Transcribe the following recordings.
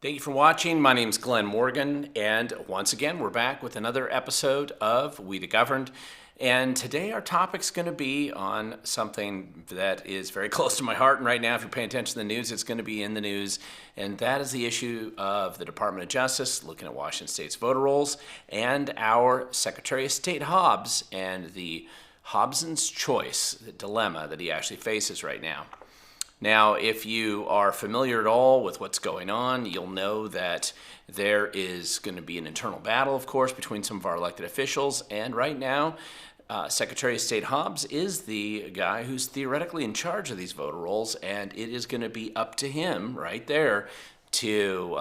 Thank you for watching. My name is Glenn Morgan, and once again, we're back with another episode of We the Governed. And today our topic's going to be on something that is very close to my heart, and right now, if you're paying attention to the news, it's going to be in the news, and that is the issue of the Department of Justice looking at Washington State's voter rolls and our Secretary of State Hobbs and the Hobbson's choice, the dilemma that he actually faces right now. Now, if you are familiar at all with what's going on, you'll know that there is going to be an internal battle, of course, between some of our elected officials. And right now, Secretary of State Hobbs is the guy who's theoretically in charge of these voter rolls, and it is going to be up to him right there to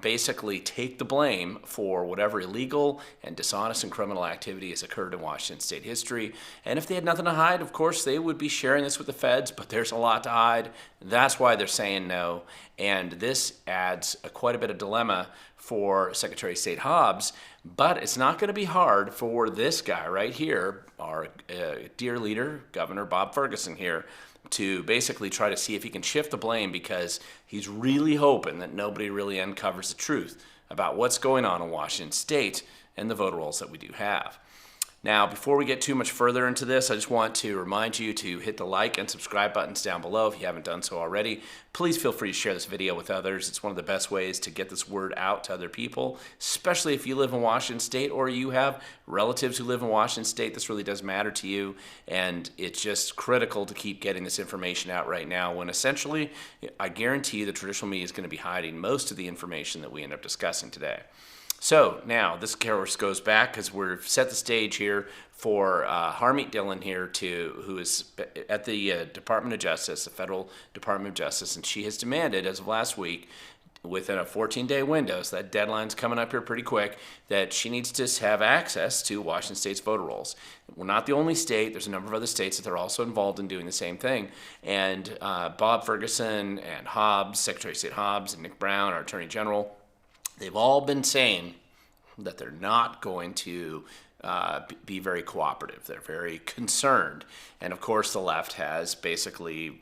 basically take the blame for whatever illegal and dishonest and criminal activity has occurred in Washington State history. And if they had nothing to hide, of course, they would be sharing this with the feds, but there's a lot to hide. That's why they're saying no. And this adds quite a bit of dilemma for Secretary of State Hobbs, but it's not going to be hard for this guy right here, our dear leader, Governor Bob Ferguson here, to basically try to see if he can shift the blame, because he's really hoping that nobody really uncovers the truth about what's going on in Washington State and the voter rolls that we do have. Now, before we get too much further into this, I just want to remind you to hit the like and subscribe buttons down below if you haven't done so already. Please feel free to share this video with others. It's one of the best ways to get this word out to other people, especially if you live in Washington State or you have relatives who live in Washington State. This really does matter to you, and it's just critical to keep getting this information out right now when essentially, I guarantee you the traditional media is going to be hiding most of the information that we end up discussing today. So now this course goes back because we've set the stage here for Harmeet Dillon here, who is at the Department of Justice, the Federal Department of Justice, and she has demanded, as of last week, within a 14-day window, so that deadline's coming up here pretty quick, that she needs to have access to Washington State's voter rolls. We're not the only state. There's a number of other states that are also involved in doing the same thing. And Bob Ferguson and Hobbs, Secretary of State Hobbs, and Nick Brown, our Attorney General, they've all been saying that they're not going to be very cooperative. They're very concerned. And of course, the left has basically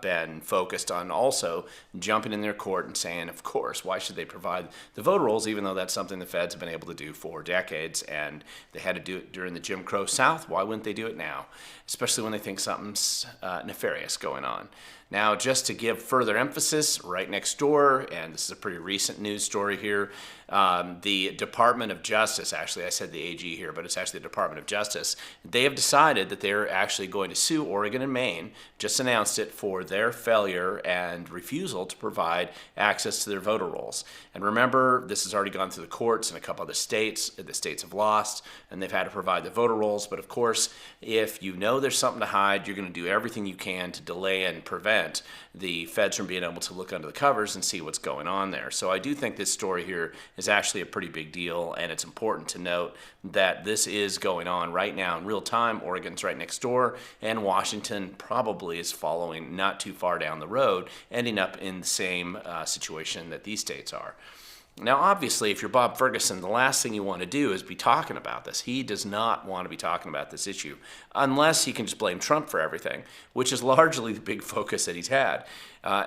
been focused on also jumping in their court and saying, of course, why should they provide the voter rolls, even though that's something the feds have been able to do for decades, and they had to do it during the Jim Crow South. Why wouldn't they do it now? Especially when they think something's nefarious going on. Now, just to give further emphasis, right next door, and this is a pretty recent news story here, the Department of Justice, actually I said the AG here, but it's actually the Department of Justice, they have decided that they're actually going to sue Oregon and Maine, just announced it, for their failure and refusal to provide access to their voter rolls. And remember, this has already gone through the courts in a couple other states. The states have lost, and they've had to provide the voter rolls. But of course, if you know there's something to hide, you're going to do everything you can to delay and prevent the feds from being able to look under the covers and see what's going on there. So I do think this story here is actually a pretty big deal, and it's important to note that this is going on right now in real time. Oregon's right next door, and Washington probably is following not too far down the road, ending up in the same situation that these states are. Now, obviously, if you're Bob Ferguson, the last thing you want to do is be talking about this. He does not want to be talking about this issue unless he can just blame Trump for everything, which is largely the big focus that he's had.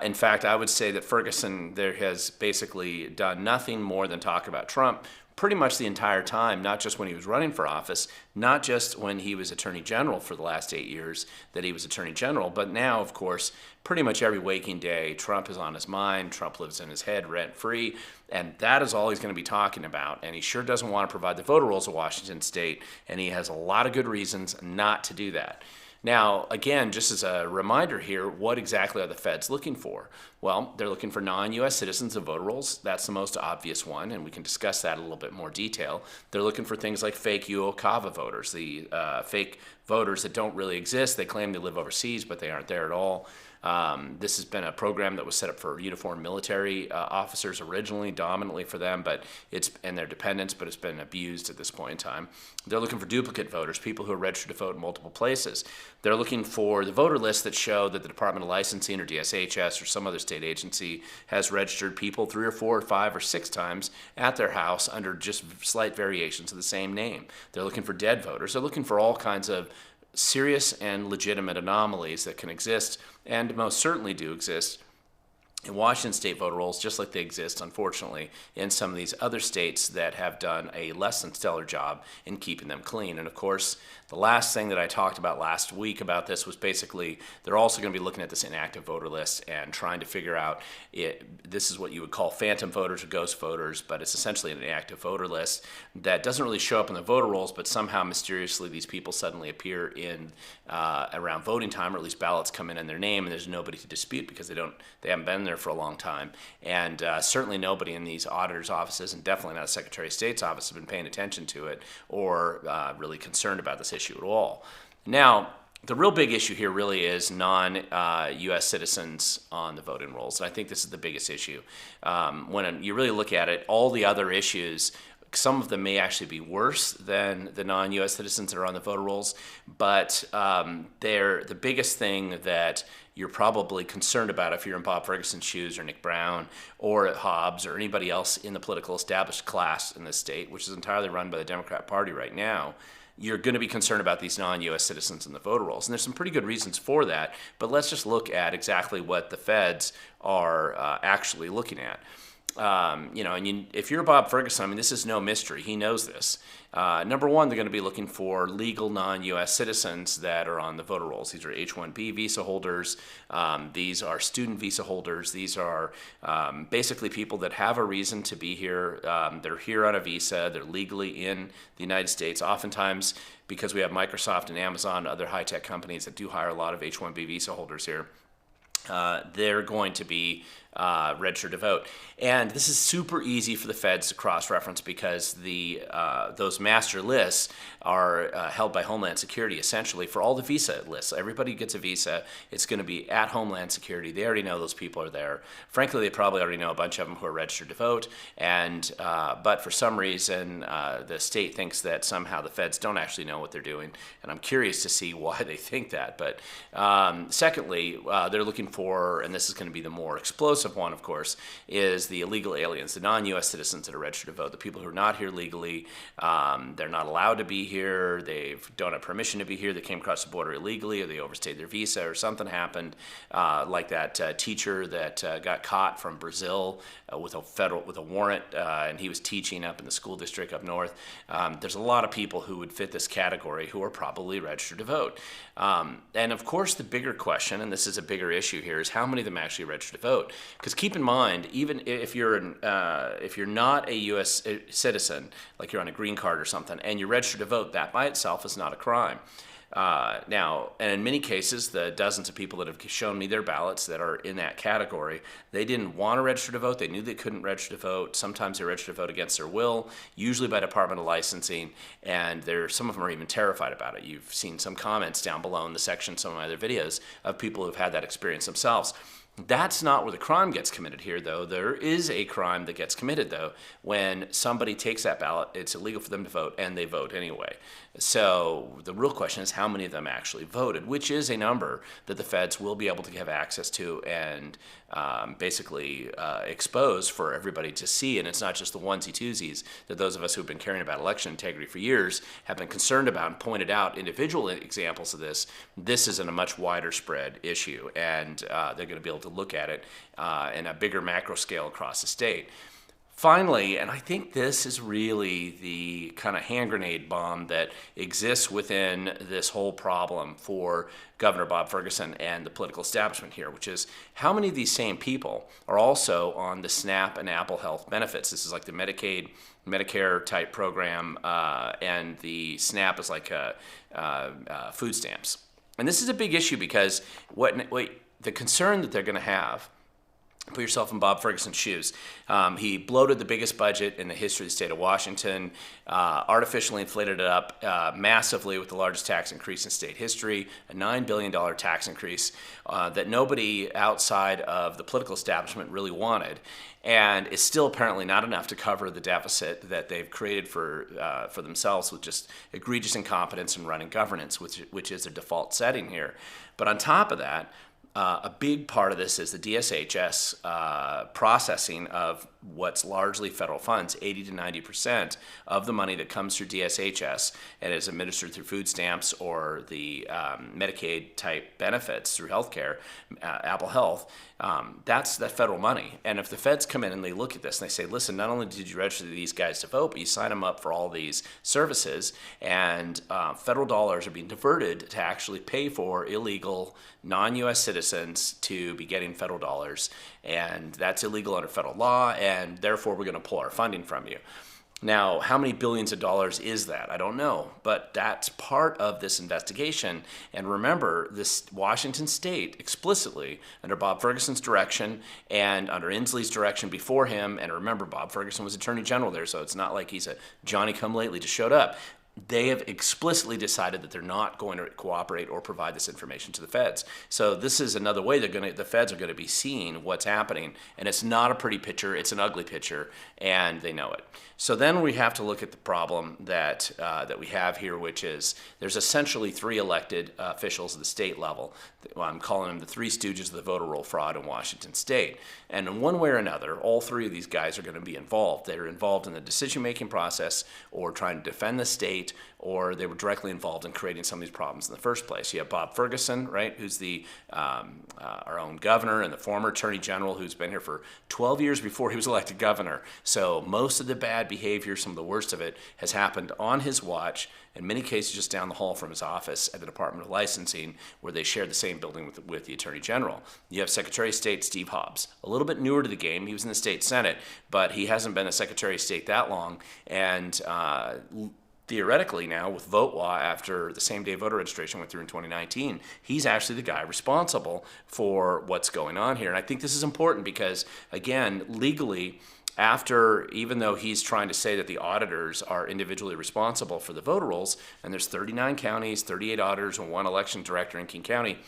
In fact, I would say that Ferguson there has basically done nothing more than talk about Trump pretty much the entire time, not just when he was running for office, not just when he was Attorney General for the last 8 years that he was Attorney General, but now, of course, pretty much every waking day, Trump is on his mind, Trump lives in his head rent-free, and that is all he's going to be talking about. And he sure doesn't want to provide the voter rolls of Washington State, and he has a lot of good reasons not to do that. Now, again, just as a reminder here, what exactly are the feds looking for? Well, they're looking for non-U.S. citizens of voter rolls. That's the most obvious one, and we can discuss that in a little bit more detail. They're looking for things like fake UOCAVA voters, the fake voters that don't really exist. They claim they live overseas, but they aren't there at all. This has been a program that was set up for uniformed military officers originally, dominantly for them, and their dependents, but it's been abused at this point in time. They're looking for duplicate voters, people who are registered to vote in multiple places. They're looking for the voter lists that show that the Department of Licensing or DSHS or some other state agency has registered people 3 or 4 or 5 or 6 times at their house under just slight variations of the same name. They're looking for dead voters. They're looking for all kinds of serious and legitimate anomalies that can exist, and most certainly do exist, in Washington state voter rolls, just like they exist, unfortunately, in some of these other states that have done a less than stellar job in keeping them clean. And of course, the last thing that I talked about last week about this was basically they're also going to be looking at this inactive voter list and trying to figure out this is what you would call phantom voters or ghost voters, but it's essentially an inactive voter list that doesn't really show up in the voter rolls, but somehow mysteriously these people suddenly appear in around voting time, or at least ballots come in their name, and there's nobody to dispute because they haven't been there for a long time. And certainly nobody in these auditors' offices, and definitely not the Secretary of State's office, have been paying attention to it or really concerned about this issue at all. Now, the real big issue here really is non-U.S. citizens on the voting rolls, and I think this is the biggest issue. When you really look at it, all the other issues, some of them may actually be worse than the non-U.S. citizens that are on the voter rolls, but they're the biggest thing that you're probably concerned about if you're in Bob Ferguson's shoes or Nick Brown or Hobbs or anybody else in the political established class in this state, which is entirely run by the Democrat Party right now. You're going to be concerned about these non-U.S. citizens in the voter rolls. And there's some pretty good reasons for that, but let's just look at exactly what the feds are actually looking at. If you're Bob Ferguson, I mean, this is no mystery. He knows this. Number one, they're going to be looking for legal non-U.S. citizens that are on the voter rolls. These are H-1B visa holders. These are student visa holders. These are basically people that have a reason to be here. They're here on a visa. They're legally in the United States. Oftentimes, because we have Microsoft and Amazon and other high-tech companies that do hire a lot of H-1B visa holders here, they're going to be registered to vote. And this is super easy for the feds to cross-reference because those master lists are held by Homeland Security essentially for all the visa lists. Everybody who gets a visa, it's going to be at Homeland Security. They already know those people are there. Frankly, they probably already know a bunch of them who are registered to vote. And but for some reason, the state thinks that somehow the feds don't actually know what they're doing. And I'm curious to see why they think that. But secondly, they're looking for, and this is going to be the more explosive one, of course, is the illegal aliens, the non-U.S. citizens that are registered to vote, the people who are not here legally. They're not allowed to be here. They don't have permission to be here. They came across the border illegally, or they overstayed their visa, or something happened, like that teacher that got caught from Brazil with a warrant, and he was teaching up in the school district up north. There's a lot of people who would fit this category who are probably registered to vote. And of course, the bigger question, and this is a bigger issue here, is how many of them actually registered to vote? Because keep in mind, even if you're not a U.S. citizen, like you're on a green card or something, and you're registered to vote, that by itself is not a crime. Now, and in many cases, the dozens of people that have shown me their ballots that are in that category, they didn't want to register to vote. They knew they couldn't register to vote. Sometimes they register to vote against their will, usually by Department of Licensing, and some of them are even terrified about it. You've seen some comments down below in the section, some of my other videos, of people who've had that experience themselves. That's not where the crime gets committed here, though. There is a crime that gets committed, though, when somebody takes that ballot, it's illegal for them to vote, and they vote anyway. So the real question is how many of them actually voted, which is a number that the feds will be able to have access to and basically expose for everybody to see. And it's not just the onesie-twosies that those of us who have been caring about election integrity for years have been concerned about and pointed out individual examples of this. This is in a much wider spread issue, and they're going to be able to look at it in a bigger macro scale across the state. Finally, and I think this is really the kind of hand grenade bomb that exists within this whole problem for Governor Bob Ferguson and the political establishment here, which is how many of these same people are also on the SNAP and Apple Health benefits. This is like the Medicaid, Medicare type program, and the SNAP is like food stamps. And this is a big issue because the concern that they're going to have, put yourself in Bob Ferguson's shoes. He bloated the biggest budget in the history of the state of Washington, artificially inflated it up massively with the largest tax increase in state history, a $9 billion tax increase that nobody outside of the political establishment really wanted. And it's still apparently not enough to cover the deficit that they've created for themselves with just egregious incompetence in running governance, which is their default setting here. But on top of that, a big part of this is the DSHS processing of what's largely federal funds. 80 to 90% of the money that comes through DSHS and is administered through food stamps or the Medicaid type benefits through healthcare, Apple Health, That's that federal money. And if the feds come in and they look at this and they say, listen, not only did you register these guys to vote, but you sign them up for all these services, and federal dollars are being diverted to actually pay for illegal non-U.S. citizens to be getting federal dollars, and that's illegal under federal law, and therefore we're going to pull our funding from you. Now, how many billions of dollars is that? I don't know, but that's part of this investigation. And remember, this Washington State explicitly, under Bob Ferguson's direction and under Inslee's direction before him, and remember, Bob Ferguson was Attorney General there, so it's not like he's a Johnny-come-lately just showed up. They have explicitly decided that they're not going to cooperate or provide this information to the feds. So this is another way the feds are going to be seeing what's happening, and it's not a pretty picture, it's an ugly picture, and they know it. So then we have to look at the problem that we have here, which is there's essentially three elected officials at the state level. Well, I'm calling them the three stooges of the voter roll fraud in Washington State. And in one way or another, all three of these guys are going to be involved. They're involved in the decision-making process or trying to defend the state, or they were directly involved in creating some of these problems in the first place. You have Bob Ferguson, right, who's our own governor and the former attorney general who's been here for 12 years before he was elected governor. So most of the bad behavior, some of the worst of it, has happened on his watch, in many cases just down the hall from his office at the Dept of Licensing, where they shared the same building with the attorney general. You have Secretary of State Steve Hobbs, a little bit newer to the game. He was in the state Senate, but he hasn't been a Secretary of State that long, and theoretically now, with vote law after the same-day voter registration went through in 2019, he's actually the guy responsible for what's going on here. And I think this is important because, again, legally, even though he's trying to say that the auditors are individually responsible for the voter rolls, and there's 39 counties, 38 auditors, and one election director in King County,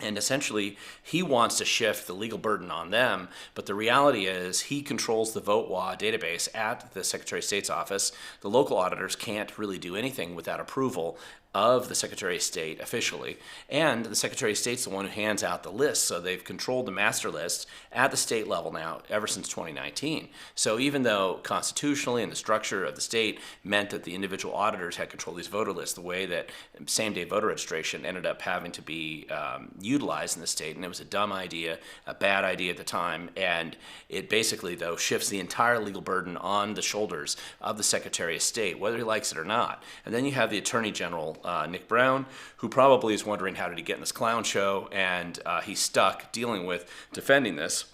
and essentially, he wants to shift the legal burden on them, but the reality is he controls the vote law database at the Secretary of State's office. The local auditors can't really do anything without approval of the Secretary of State officially, and the Secretary of State's the one who hands out the list, so they've controlled the master list at the state level now ever since 2019. So even though constitutionally and the structure of the state meant that the individual auditors had control of these voter lists, the way that same-day voter registration ended up having to be utilized in the state, and it was a dumb idea, a bad idea at the time, and it basically, though, shifts the entire legal burden on the shoulders of the Secretary of State, whether he likes it or not. And then you have the Attorney General, Nick Brown, who probably is wondering how did he get in this clown show, and he's stuck dealing with defending this.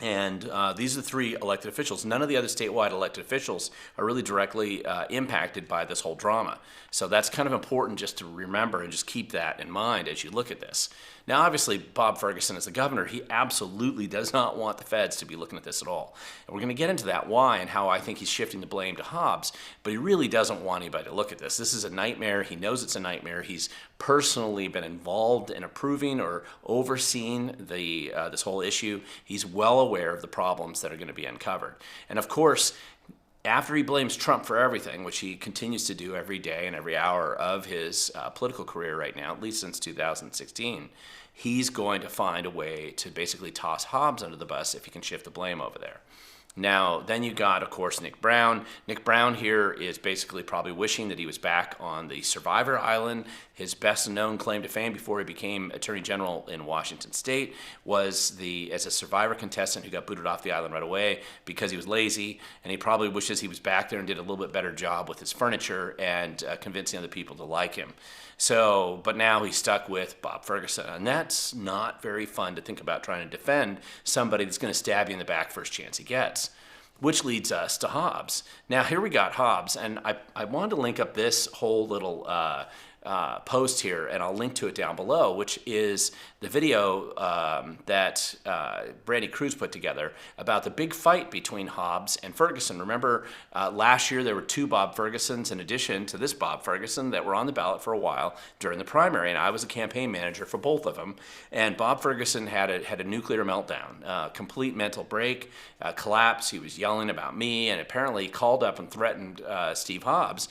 And these are the three elected officials. None of the other statewide elected officials are really directly impacted by this whole drama. So that's kind of important just to remember and just keep that in mind as you look at this. Now, obviously, Bob Ferguson, as the governor, he absolutely does not want the feds to be looking at this at all. And we're going to get into that why and how I think he's shifting the blame to Hobbs, but he really doesn't want anybody to look at this. This is a nightmare. He knows it's a nightmare. He's personally been involved in approving or overseeing this whole issue. He's well aware of the problems that are going to be uncovered. And of course, after he blames Trump for everything, which he continues to do every day and every hour of his political career right now, at least since 2016, he's going to find a way to basically toss Hobbs under the bus if he can shift the blame over there. Now, then you got, of course, Nick Brown. Nick Brown here is basically probably wishing that he was back on the Survivor Island. His best-known claim to fame before he became Attorney General in Washington State was as a Survivor contestant who got booted off the island right away because he was lazy, and he probably wishes he was back there and did a little bit better job with his furniture and convincing other people to like him. So, but now he's stuck with Bob Ferguson, and that's not very fun to think about trying to defend somebody that's going to stab you in the back first chance he gets. Which leads us to Hobbs. Now, here we got Hobbs, and I wanted to link up this whole little post here, and I'll link to it down below, which is the video that Brandy Cruz put together about the big fight between Hobbs and Ferguson. Remember, last year there were two Bob Fergusons in addition to this Bob Ferguson that were on the ballot for a while during the primary, and I was a campaign manager for both of them. And Bob Ferguson had a nuclear meltdown, complete mental break, collapse. He was yelling about me, and apparently called up and threatened Steve Hobbs.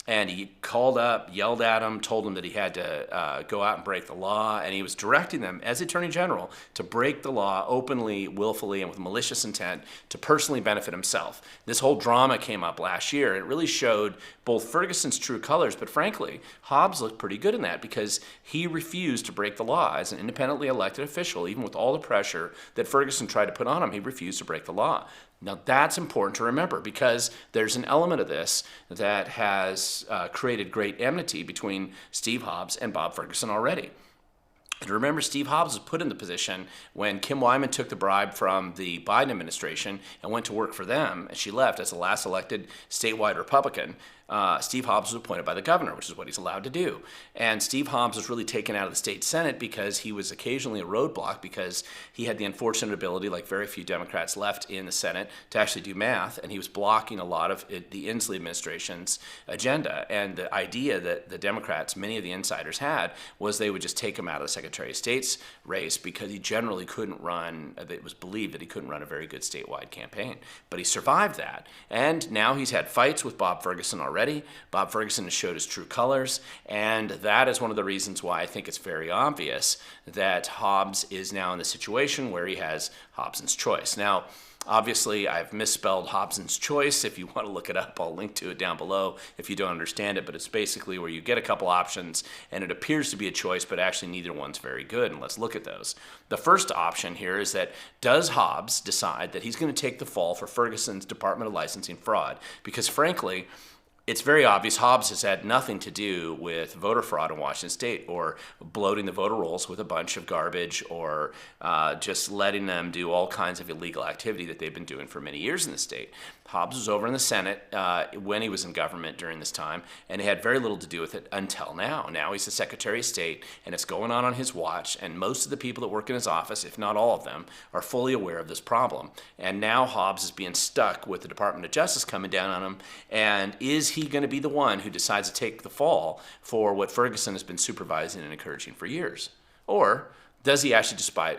And he called up, yelled at him, told him that he had to go out and break the law. And he was directing them, as Attorney General, to break the law openly, willfully, and with malicious intent to personally benefit himself. This whole drama came up last year. It really showed both Ferguson's true colors, but frankly, Hobbs looked pretty good in that because he refused to break the law as an independently elected official. Even with all the pressure that Ferguson tried to put on him, he refused to break the law. Now, that's important to remember because there's an element of this that has created great enmity between Steve Hobbs and Bob Ferguson already. And remember, Steve Hobbs was put in the position when Kim Wyman took the bribe from the Biden administration and went to work for them, and she left as the last elected statewide Republican. Steve Hobbs was appointed by the governor, which is what he's allowed to do. And Steve Hobbs was really taken out of the state Senate because he was occasionally a roadblock because he had the unfortunate ability, like very few Democrats left in the Senate, to actually do math, and he was blocking a lot of the Inslee administration's agenda. And the idea that the Democrats, many of the insiders had, was they would just take him out of the Secretary of State's race because he generally couldn't run, it was believed that he couldn't run a very good statewide campaign. But he survived that, and now he's had fights with Bob Ferguson already. Bob Ferguson has showed his true colors, and that is one of the reasons why I think it's very obvious that Hobbs is now in the situation where he has Hobson's choice. Now, obviously, I've misspelled Hobson's choice. If you want to look it up, I'll link to it down below if you don't understand it, but it's basically where you get a couple options, and it appears to be a choice, but actually neither one's very good, and let's look at those. The first option here is that does Hobbs decide that he's going to take the fall for Ferguson's Department of Licensing fraud? Because frankly, it's very obvious Hobbs has had nothing to do with voter fraud in Washington State or bloating the voter rolls with a bunch of garbage or just letting them do all kinds of illegal activity that they've been doing for many years in the state. Hobbs was over in the Senate when he was in government during this time, and he had very little to do with it until now. Now he's the Secretary of State, and it's going on his watch, and most of the people that work in his office, if not all of them, are fully aware of this problem. And now Hobbs is being stuck with the Department of Justice coming down on him, and is he going to be the one who decides to take the fall for what Ferguson has been supervising and encouraging for years? Or does he actually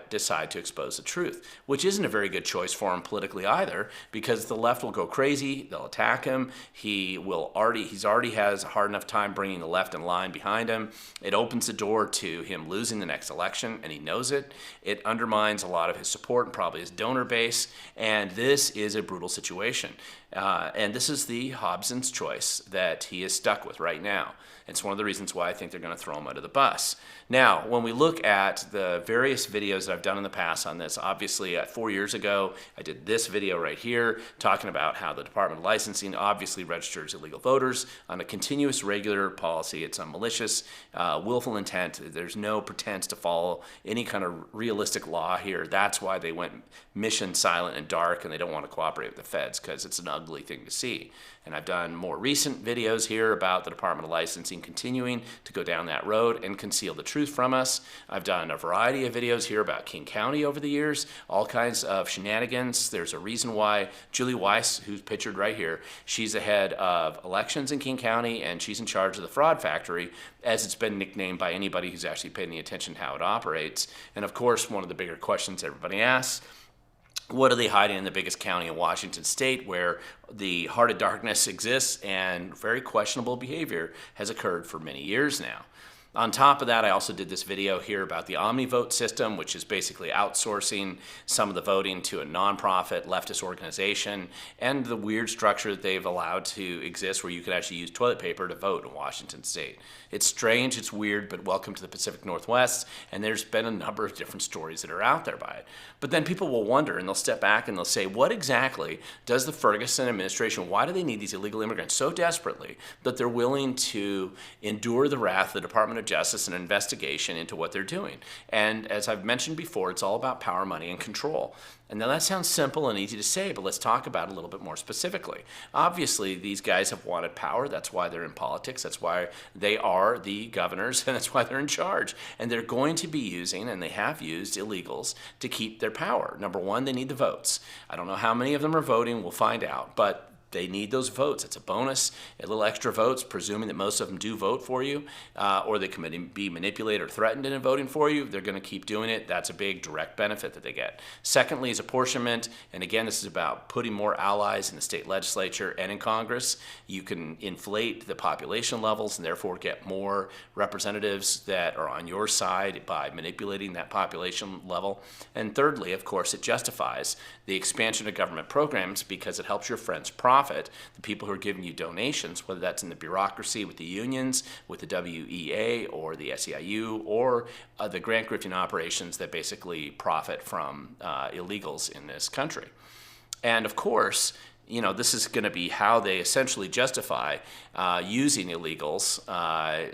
decide to expose the truth? Which isn't a very good choice for him politically either, because the left will go crazy, they'll attack him, he's already has a hard enough time bringing the left in line behind him. It opens the door to him losing the next election, and he knows it. It undermines a lot of his support and probably his donor base, and this is a brutal situation. And this is the Hobson's choice that he is stuck with right now. It's one of the reasons why I think they're going to throw him under the bus. Now, when we look at the various videos that I've done in the past on this, obviously 4 years ago, I did this video right here talking about how the Department of Licensing obviously registers illegal voters on a continuous, regular policy. It's a malicious, willful intent. There's no pretense to follow any kind of realistic law here. That's why they went mission silent and dark, and they don't want to cooperate with the feds because it's an ugly thing to see. And I've done more recent videos here about the Department of Licensing continuing to go down that road and conceal the truth from us. I've done a variety of videos here about King County over the years, all kinds of shenanigans. There's a reason why Julie Weiss, who's pictured right here, she's the head of elections in King County, and she's in charge of the fraud factory, as it's been nicknamed by anybody who's actually paying any attention to how it operates. And of course, one of the bigger questions everybody asks, what are they hiding in the biggest county in Washington State where the heart of darkness exists and very questionable behavior has occurred for many years now? On top of that, I also did this video here about the OmniVote system, which is basically outsourcing some of the voting to a nonprofit leftist organization, and the weird structure that they've allowed to exist where you could actually use toilet paper to vote in Washington State. It's strange, it's weird, but welcome to the Pacific Northwest, and there's been a number of different stories that are out there by it. But then people will wonder, and they'll step back and they'll say, what exactly does the Ferguson administration, why do they need these illegal immigrants so desperately that they're willing to endure the wrath of the Department of Justice and investigation into what they're doing? And as I've mentioned before, it's all about power, money, and control. And now that sounds simple and easy to say, but let's talk about it a little bit more specifically. Obviously, these guys have wanted power. That's why they're in politics. That's why they are the governors, and that's why they're in charge. And they're going to be using, and they have used, illegals to keep their power. Number one, they need the votes. I don't know how many of them are voting. We'll find out. But they need those votes. It's a bonus, a little extra votes, presuming that most of them do vote for you, or they can be manipulated or threatened into voting for you. They're going to keep doing it. That's a big direct benefit that they get. Secondly is apportionment. And again, this is about putting more allies in the state legislature and in Congress. You can inflate the population levels and therefore get more representatives that are on your side by manipulating that population level. And thirdly, of course, it justifies the expansion of government programs because it helps your friends profit, the people who are giving you donations, whether that's in the bureaucracy with the unions, with the WEA or the SEIU, or the grant grifting operations that basically profit from illegals in this country. And of course, this is going to be how they essentially justify using illegals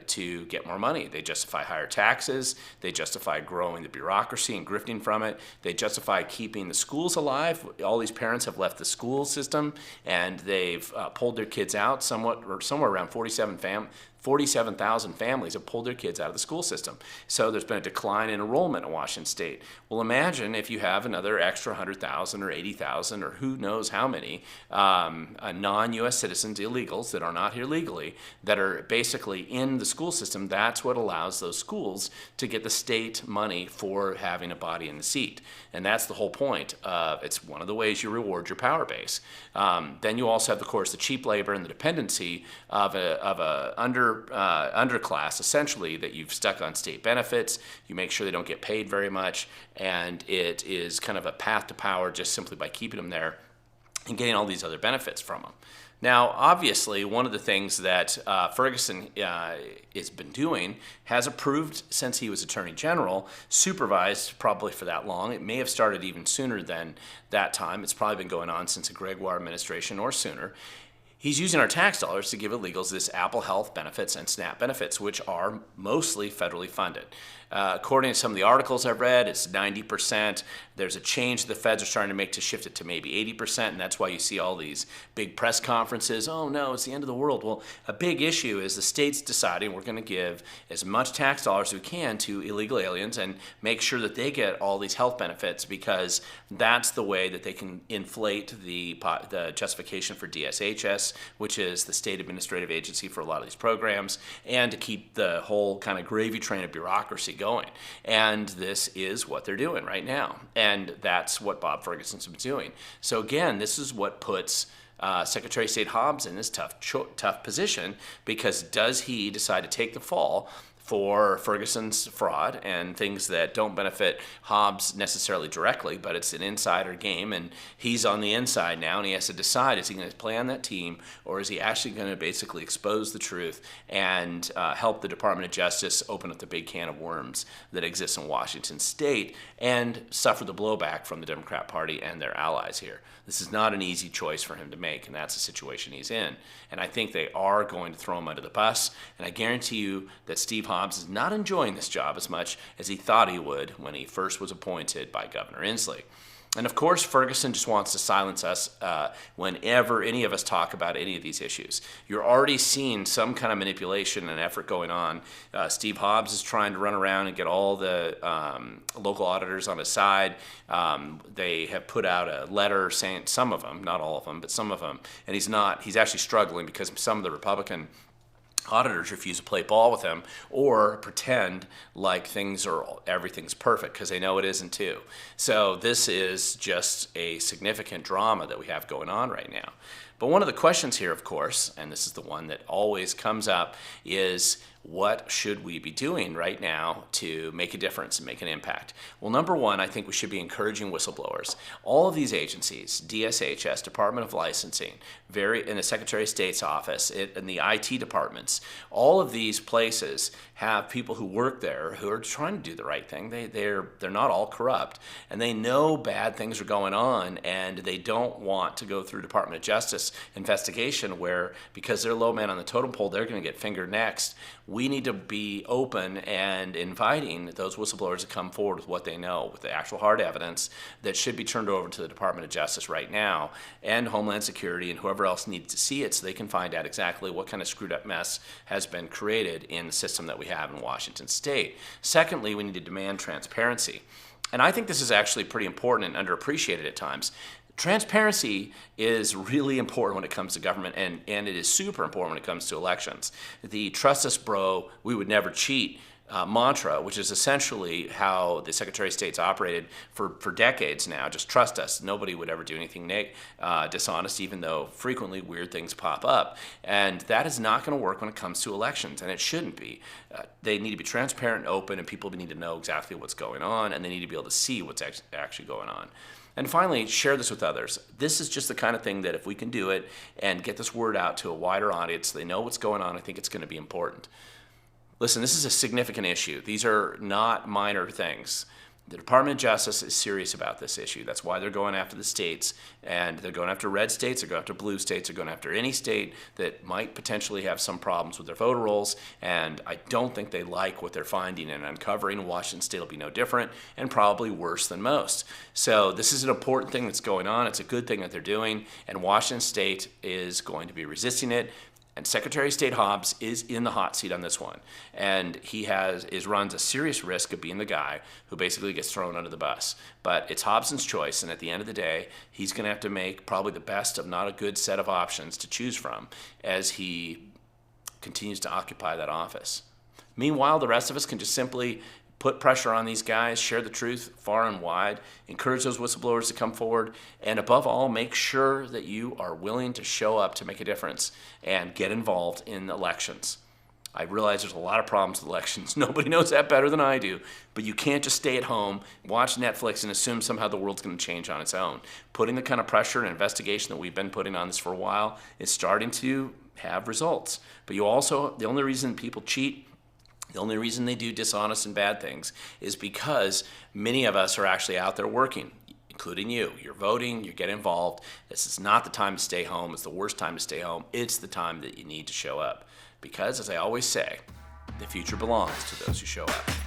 to get more money. They justify higher taxes. They justify growing the bureaucracy and grifting from it. They justify keeping the schools alive. All these parents have left the school system, and they've pulled their kids out somewhere around 47,000 families have pulled their kids out of the school system. So there's been a decline in enrollment in Washington State. Well, imagine if you have another extra 100,000 or 80,000 or who knows how many non-U.S. citizens, illegals that are not here legally, that are basically in the school system. That's what allows those schools to get the state money for having a body in the seat. And that's the whole point. It's one of the ways you reward your power base. Then you also have, of course, the cheap labor and the dependency of a underclass, essentially, that you've stuck on state benefits. You make sure they don't get paid very much, and it is kind of a path to power just simply by keeping them there and getting all these other benefits from them. Now, obviously, one of the things that Ferguson has been doing, has approved since he was Attorney General, supervised probably for that long. It may have started even sooner than that time. It's probably been going on since the Gregoire administration or sooner. He's using our tax dollars to give illegals this Apple Health benefits and SNAP benefits, which are mostly federally funded. According to some of the articles I've read, it's 90%. There's a change the feds are starting to make to shift it to maybe 80%, and that's why you see all these big press conferences. Oh no, it's the end of the world. Well, a big issue is the state's deciding we're going to give as much tax dollars as we can to illegal aliens and make sure that they get all these health benefits, because that's the way that they can inflate the justification for DSHS, which is the state administrative agency for a lot of these programs, and to keep the whole kind of gravy train of bureaucracy going. And this is what they're doing right now. And that's what Bob Ferguson's been doing. So again, this is what puts Secretary of State Hobbs in this tough position, because does he decide to take the fall for Ferguson's fraud and things that don't benefit Hobbs necessarily directly, but it's an insider game, and he's on the inside now, and he has to decide, is he going to play on that team, or is he actually going to basically expose the truth and help the Department of Justice open up the big can of worms that exists in Washington State and suffer the blowback from the Democrat Party and their allies here. This is not an easy choice for him to make, and that's the situation he's in. And I think they are going to throw him under the bus, and I guarantee you that Steve Hobbs is not enjoying this job as much as he thought he would when he first was appointed by Governor Inslee. And of course, Ferguson just wants to silence us whenever any of us talk about any of these issues. You're already seeing some kind of manipulation and effort going on. Steve Hobbs is trying to run around and get all the local auditors on his side. They have put out a letter saying, some of them, not all of them, but some of them, and he's actually struggling because some of the Republican auditors refuse to play ball with him or pretend like everything's perfect, because they know it isn't too. So this is just a significant drama that we have going on right now. But one of the questions here, of course, and this is the one that always comes up, is what should we be doing right now to make a difference and make an impact? Well, number one, I think we should be encouraging whistleblowers. All of these agencies, DSHS, Department of Licensing, in the Secretary of State's office, in the IT departments, all of these places have people who work there who are trying to do the right thing. They're not all corrupt, and they know bad things are going on, and they don't want to go through Department of Justice investigation where, because they're low man on the totem pole, they're going to get fingered next. We need to be open and inviting those whistleblowers to come forward with what they know, with the actual hard evidence that should be turned over to the Department of Justice right now, and Homeland Security and whoever else needs to see it, so they can find out exactly what kind of screwed up mess has been created in the system that we have in Washington State. Secondly, we need to demand transparency. And I think this is actually pretty important and underappreciated at times. Transparency is really important when it comes to government, and it is super important when it comes to elections. The trust us, bro, we would never cheat mantra, which is essentially how the Secretary of State's operated for decades now. Just trust us. Nobody would ever do anything dishonest, even though frequently weird things pop up. And that is not going to work when it comes to elections, and it shouldn't be. They need to be transparent and open, and people need to know exactly what's going on, and they need to be able to see what's actually going on. And finally, share this with others. This is just the kind of thing that if we can do it and get this word out to a wider audience, they know what's going on, I think it's going to be important. Listen, this is a significant issue. These are not minor things. The Department of Justice is serious about this issue. That's why they're going after the states, and they're going after red states, they're going after blue states, they're going after any state that might potentially have some problems with their voter rolls, and I don't think they like what they're finding and uncovering. Washington State will be no different, and probably worse than most. So this is an important thing that's going on. It's a good thing that they're doing, and Washington State is going to be resisting it. And Secretary of State Hobbs is in the hot seat on this one. And he runs a serious risk of being the guy who basically gets thrown under the bus. But it's Hobson's choice, and at the end of the day, he's going to have to make probably the best of not a good set of options to choose from as he continues to occupy that office. Meanwhile, the rest of us can just simply put pressure on these guys, share the truth far and wide, encourage those whistleblowers to come forward, and above all, make sure that you are willing to show up to make a difference and get involved in elections. I realize there's a lot of problems with elections. Nobody knows that better than I do, but you can't just stay at home, watch Netflix, and assume somehow the world's going to change on its own. Putting the kind of pressure and investigation that we've been putting on this for a while is starting to have results. But the only reason people cheat, the only reason they do dishonest and bad things is because many of us are actually out there working, including you. You're voting, you get involved. This is not the time to stay home. It's the worst time to stay home. It's the time that you need to show up. Because, as I always say, the future belongs to those who show up.